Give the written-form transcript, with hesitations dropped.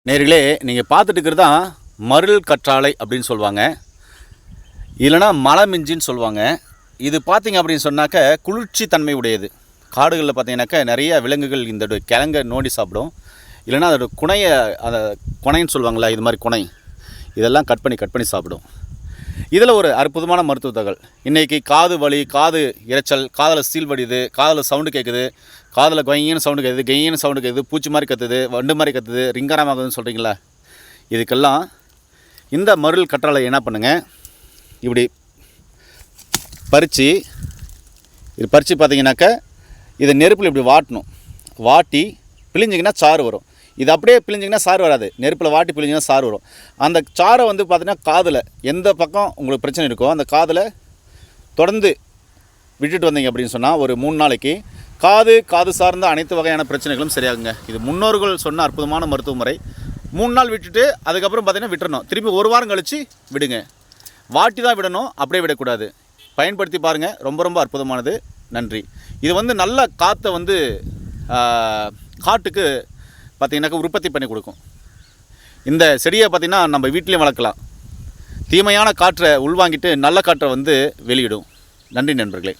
நேர்களே, நீங்கள் பார்த்துட்டு இருக்கிறது தான் மருள் கற்றாழை அப்படின்னு சொல்லுவாங்க, இல்லைனா மலமிஞ்சின்னு சொல்லுவாங்க. இது பார்த்திங்க அப்படின்னு சொன்னாக்க குளிர்ச்சி தன்மை உடையது. காடுகளில் பார்த்தீங்கன்னாக்கா நிறைய விலங்குகள் இந்த கிழங்கை நோண்டி சாப்பிடும். இல்லைனா அதோட குணையை, அந்த குணைன்னு சொல்லுவாங்களா, இது மாதிரி குணை இதெல்லாம் கட் பண்ணி சாப்பிடும். இதில் ஒரு அற்புதமான மருத்துவ தகவல். இன்றைக்கி காது வலி, காது இரைச்சல், காதில் சீல் வடியுது, காதில் சவுண்டு கேட்குது, காதில் கொய்யின்னு சவுண்டு கேட்குது, கெய்யின்னு சவுண்டு கேட்குது, பூச்சி மாதிரி கத்துது, வண்டு மாதிரி கத்துது, ரிங்காரமாகுதுன்னு சொல்கிறீங்களா, இதுக்கெல்லாம் இந்த மருள் கற்றாழை என்ன பண்ணுங்கள், இப்படி பறித்து பார்த்தீங்கன்னாக்கா இதை நெருப்பில் இப்படி வாட்டணும். வாட்டி பிழிஞ்சிங்கன்னா சாறு வரும். இது அப்படியே பிழிஞ்சிங்கன்னா சாறு வராது. நெருப்பில் வாட்டி பிழிஞ்சிங்கன்னா சாறு வரும். அந்த சாறை வந்து பார்த்திங்கன்னா காதில் எந்த பக்கம் உங்களுக்கு பிரச்சனை இருக்கோ அந்த காதில் தொடர்ந்து விட்டுட்டு வந்தீங்க அப்படின்னு சொன்னால் ஒரு 3 நாளைக்கு காது சார்ந்த அனைத்து வகையான பிரச்சனைகளும் சரியாகுங்க. இது முன்னோர்கள் சொன்ன அற்புதமான மருத்துவ முறை. 3 நாள் விட்டுட்டு அதுக்கப்புறம் பார்த்திங்கன்னா விட்டுறணும். திருப்பி 1 வாரம் கழித்து விடுங்க. வாட்டி தான் விடணும், அப்படியே விடக்கூடாது. பயன்படுத்தி பாருங்கள், ரொம்ப அற்புதமானது. நன்றி. இது வந்து நல்ல காற்றை வந்து காட்டுக்கு பார்த்திங்கனாக்கா உற்பத்தி பண்ணி கொடுக்கும். இந்த செடியை பார்த்திங்கன்னா நம்ம வீட்லேயும் வளர்க்கலாம். தீமையான காற்றை உள்வாங்கிட்டு நல்ல காற்றை வந்து வெளியிடும். நன்றி நண்பர்களே.